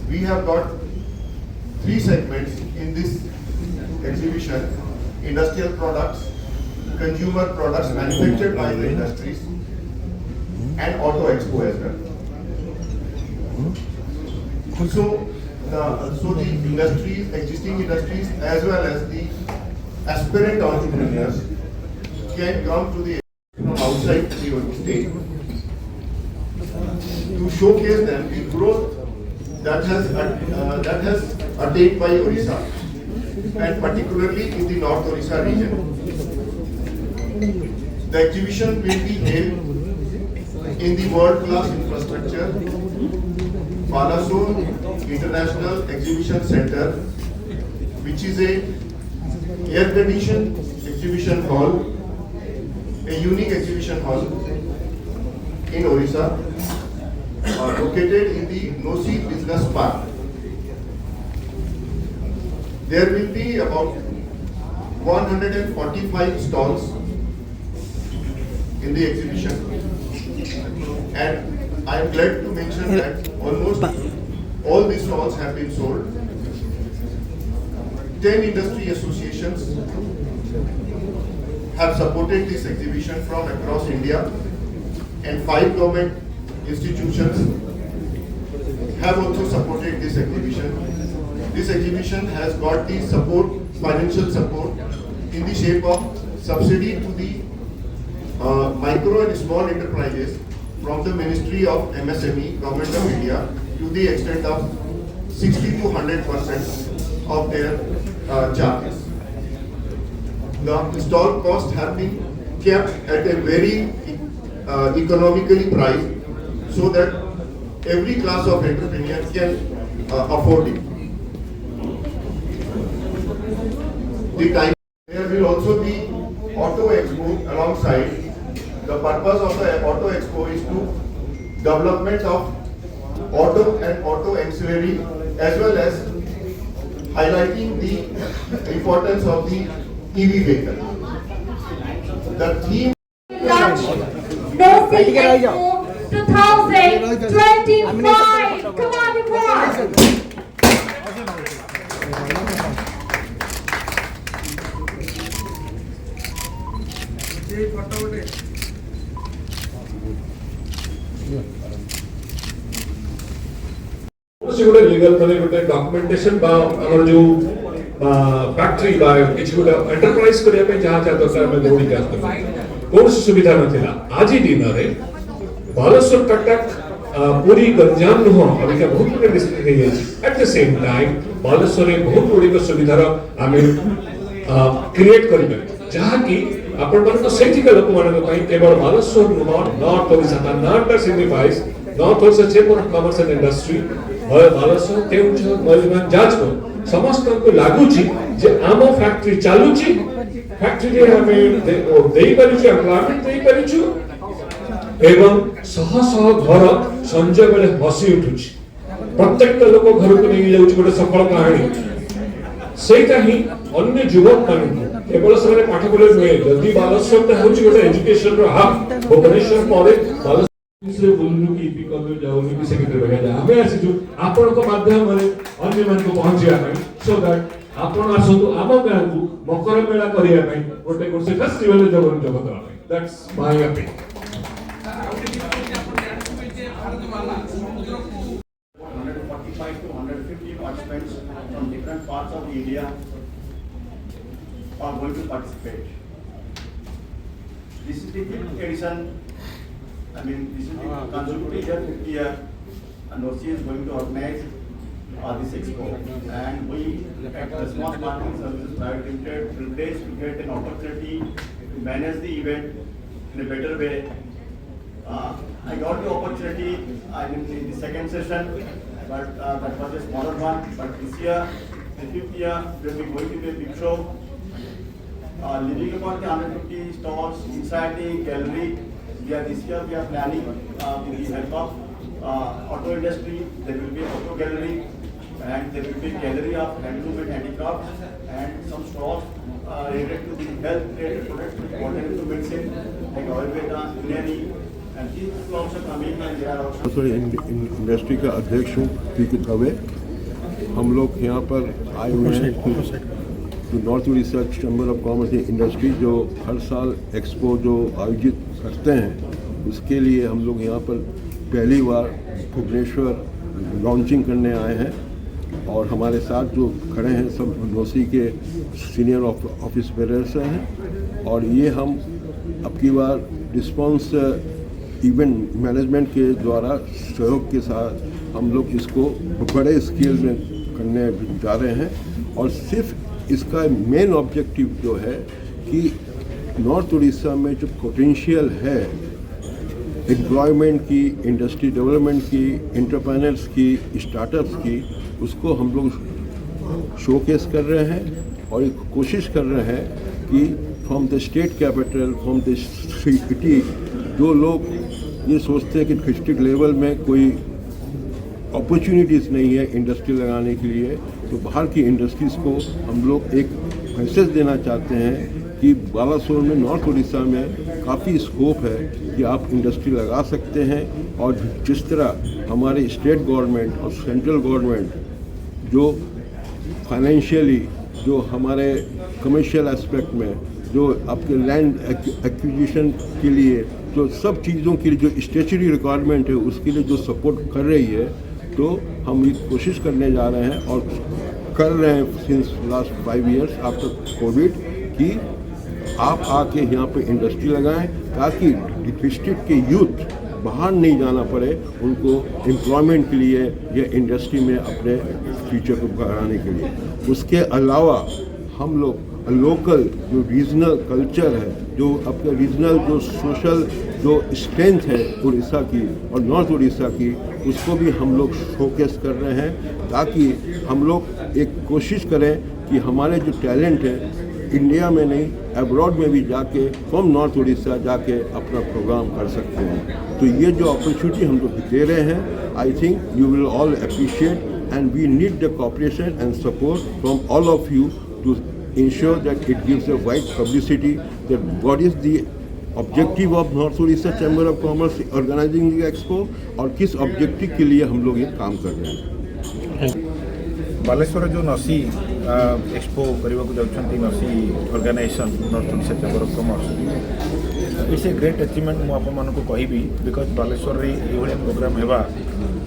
we have got three segments in this exhibition: industrial products, consumer products manufactured by the industries, and auto expo as well. So the industries, existing industries, as well as the aspirant entrepreneurs can come to the from outside the state to showcase them the growth that has attained by Orissa, and particularly in the North Orissa region. The exhibition will be held in the world-class infrastructure Balasore International Exhibition Center, which is a air-conditioned exhibition hall, a unique exhibition hall in Orissa, located in the Nosi Business Park. There will be about 145 stalls in the exhibition, and I am glad to mention that almost all these stalls have been sold. 10 industry associations have supported this exhibition from across India, and 5 government institutions have also supported this exhibition. This exhibition has got the support, financial support, in the shape of subsidy to the micro and small enterprises from the Ministry of MSME, Government of India, to the extent of 60 to 100% of their charges. The stall costs have been kept at a very economically priced, so that every class of entrepreneur can afford it. There will also be Auto Expo alongside. The purpose of the Auto Expo is to development of auto and auto ancillary, as well as highlighting the importance of the EV vehicle. The theme Nosi Expo 2025. Come on, everyone. गोटे legal माने गोटे documentation बा हमर जो factory बा किछ गोटे enterprise करिया पे जहां दरकार में दौड़ी के आस्ते कोन सुविधा नथिला आज ही दिन रे बालेश्वर कटक पूरी गंजाम नुह अभी का बहुत बड़े डिस्ट्रिक्ट है at the same time Baleshwar रे बहुत बड़ी सुविधा रो आमे क्रिएट करिबे जहां की आपण मन तो सेठिका लोक मान केवल बालेश्वर नॉट ओडिशा का not signifies north Odisha chamber of commerce and industry Baleshwar Keonjhar Mayurbhanj Jajpur समस्त को लागुची जे आम फैक्ट्री चालुची फैक्ट्री रे हमें देई परिछु एम्प्लॉयमेंट देई परिछु एवं सह सह घर संजय बेले हसी उठुची प्रत्येक लोक घर को नहीं जाउची गोटे सफल कहानी सेटा ही अन्य युवक मान केवल से पाठ पढ़े नुहे जदि बालेश्वर होची गोटे एजुकेशन रो हब भुवनेश्वर परे बालेश्वर बोलनु की पिकअप जाउनु की सेक्रेटरी बगा हमें आसी आपण को माध्यम रे अन्य मान को पहुंचिया पई सो दैट आपण आसतु आम गां को मकर मेला करिया पई गोटे कोर्स फेस्टिवल जबन जगत पई that's my appeal 145 to 150 participants from different parts of India are going to participate. This is the 5th edition. I mean, this is the consecutive year, and Nosi is going to organize this expo. And we at Response Marketing Services Private Limited privileged to get an opportunity to manage the event in a better way. I got the opportunity in the second session, but that was a smaller one. But this year, the 5th year, we will be going to be a big show. Living upon the 150 stalls inside the gallery, this year we are planning with the help of auto industry. There will be auto gallery, and there will be gallery of handloom and handicrafts, and some stalls related to the health related products, water into medicine like Ayurveda, Unani, And these people also coming and they are also sir industry का अध्यक्ष हूँ P Dave. हम लोग यहाँ पर आए हुए हैं तो north Orissa chamber of commerce industry जो हर साल एक्सपो जो आयोजित करते हैं उसके लिए हम लोग यहाँ पर पहली बार भुवनेश्वर लॉन्चिंग करने आए हैं। और हमारे साथ जो खड़े हैं सब नोसी के सीनियर ऑफिस बेरर्स हैं। और ये हम अब की बार रिस्पॉन्स इवेंट मैनेजमेंट के द्वारा सहयोग के साथ हम लोग इसको बड़े स्केल में करने जा रहे हैं। और सिर्फ इसका मेन ऑब्जेक्टिव जो है कि नॉर्थ उड़ीसा में जो पोटेंशियल है एम्प्लॉयमेंट की, इंडस्ट्री डेवलपमेंट की, एंटरप्रेन्योर्स की, स्टार्टअप्स की, उसको हम लोग शोकेस कर रहे हैं। और एक कोशिश कर रहे हैं कि from the state capital, from the city, जो लोग ये सोचते हैं कि डिस्ट्रिक्ट लेवल में कोई अपॉर्चुनिटीज़ नहीं है इंडस्ट्री लगाने के लिए, तो बाहर की इंडस्ट्रीज़ को हम लोग एक मैसेज देना चाहते हैं कि बालासोर में, नॉर्थ उड़ीसा में काफ़ी स्कोप है कि आप इंडस्ट्री लगा सकते हैं। और जिस तरह हमारे स्टेट गवर्नमेंट और सेंट्रल गवर्नमेंट जो फाइनेंशियली, जो हमारे कमर्शियल एस्पेक्ट में, जो आपके लैंड एक्विजिशन के लिए, जो सब चीज़ों के लिए जो स्टेचुरी रिक्वायरमेंट है उसके लिए जो सपोर्ट कर रही है, तो हम ये कोशिश करने जा रहे हैं और कर रहे हैं since last 5 years after Covid कि आप आके यहाँ पे इंडस्ट्री लगाएं ताकि डिस्ट्रिक्ट के यूथ बाहर नहीं जाना पड़े उनको एम्प्लॉयमेंट के लिए या इंडस्ट्री में अपने फ्यूचर को बढ़ाने के लिए। उसके अलावा हम लोग लोकल जो रीजनल कल्चर है, जो अपने रीजनल जो सोशल जो स्ट्रेंथ है उड़ीसा की और नॉर्थ उड़ीसा की, उसको भी हम लोग शोकेस कर रहे हैं ताकि हम लोग एक कोशिश करें कि हमारे जो टैलेंट है इंडिया में नहीं अब्रॉड में भी जाके फ्रॉम नॉर्थ उड़ीसा जाके अपना प्रोग्राम कर सकते हैं। तो ये जो अपॉर्चुनिटी हम लोग दे रहे हैं, I think you will all appreciate and we need the cooperation and support from all of you to ensure that it gives a wide publicity that what is the objective of North Odisha Chamber of Commerce organizing the expo और किस objective के लिए हम लोग ये काम कर रहे हैं। बालेश्वर जो नसी एक्सपो करने को जाउछंती नसी organisation north Odisha chamber of commerce it's a great achievement मु आपण मानको कहिबी बिकॉज बालेश्वर रे एभଳି प्रोग्राम हेबा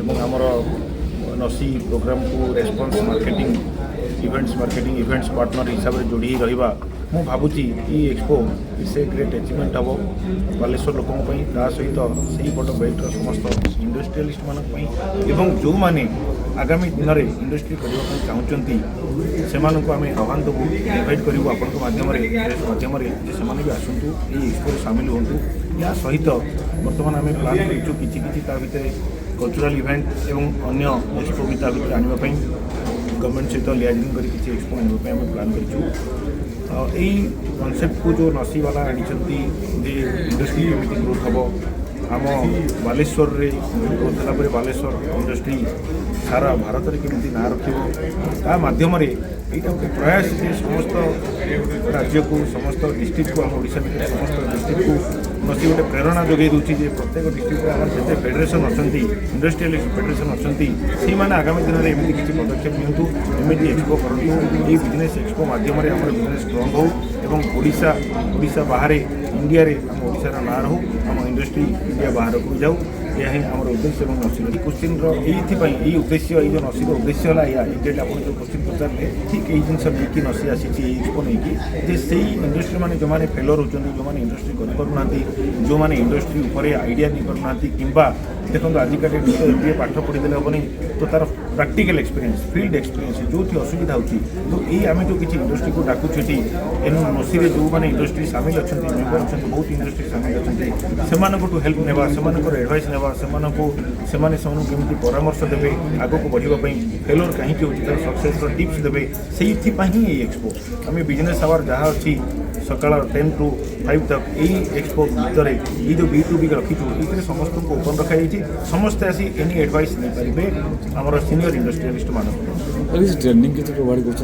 एवं हमर नसी प्रोग्राम को रेस्पॉन्स मार्केटिंग इवेंट्स पार्टनर हिसाब से जोड़ी रहा मु भावुची ये expo it's a great achievement हम बालेश्वर लोकों सहित से बड़ बेल्टर समस्त इंडस्ट्रियलिस्ट मानी जो मैंने आगामी दिन में इंडस्ट्री करने चाहूँगी से आम आह्वान देवु इनभाइट करूँ आपण माध्यम भी आसतु ये एक्सपो सामिल हूँ। या सहित बर्तमान आम प्लान करूँ किसी भितर कल्चरल इवेंट एवं अन्य एक्सपो भी भितर आने गवर्नमेंट सहित लियाजिंग कर किसी एक्सपो आने प्लान करूँ। यही कनसेप्ट को जो नसी वाला आनी इंडस्ट्री केमी ग्रोथ हम आम बालेश्वर रे ग्रोथ है बालेश्वर इंडस्ट्री सारा भारत में केमी ना रखा मध्यम यहाँ प्रयास समस्त राज्य को समस्त डिस्ट्रिक्ट को आम ओडिशा भितर समस्त डिस्ट्रिक्ट को नसी गोटे प्रेरणा जोगे दूसरी प्रत्येक डिस्ट्रिक्ट आम जिते फेडरेशन अच्छा इंडस्ट्रियल फेडरेशन अच्छा से आगामी दिन में एमती किसी पदक्षेप नियंतु एमती एक्सपो करूँ ये बिजनेस एक्सपो मध्यम आम बिजनेस स्ट्रंग हो एवं ओडिशा बाहर इंडिया रे आम ओडिशार ना रहू आम इंडस्ट्री इंडिया बाहर को जाऊ यह आम उद्देश्य और नसीर क्वेश्चन यही उद्देश्य ये नसीर उद्देश्य है या एक्जाक्ट आप जो क्वेश्चन पचारे ठीक यही जिन नहीं नसी आसी एक्सपो नहीं से इंडस्ट्री मैंने जो मैंने फेलर होती जो मैंने इंडस्ट्री करना जो मैंने इंडस्ट्री उपर आइडिया नहीं करना कि देखो आजिका डेट एमबीए पाठ पढ़ीदे हेनी तो तार प्रैक्टिकल एक्सपीरियंस फील्ड एक्सपीरियंस जो असुविधा होती तो ये आम जो किसी इंडस्ट्री को डाकुछे एनु नसी जो मैंने इंडस्ट्री सामिल अच्छा मेम्बर अच्छा बहुत इंडस्ट्री सामिल अच्छा से हेल्प नेवा से एडवाइस नेवा से केमी परामर्श देवे आग को बढ़ापी फेलोर कहीं होती सक्सेस टिप्स देवे से ही एक्सपो आम बिजनेस आवर जहाँ अच्छी सकाल 10 to 5 तक यही एक्सपो भितर ये जो B2B रखीचु ये समस्त को ओपन रखाई समस्ते आसी एनी एडवाइस नहीं पारे आमर सीनियर इंडस्ट्रियलिस्ट मानक ट्रेनिंग के प्रोवाइड कर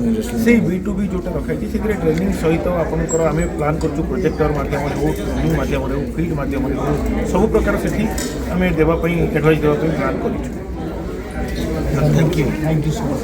से B2B जोटा रखाई से ट्रेनिंग सहित आपंकर आम प्लां कर प्रोजेक्टर मध्यम हो ट्रेनिंग मध्यम हो फील्ड मध्यम हो सब प्रकार से आम देवाई एडवाइस देवाई प्लां कर। Thank you so much.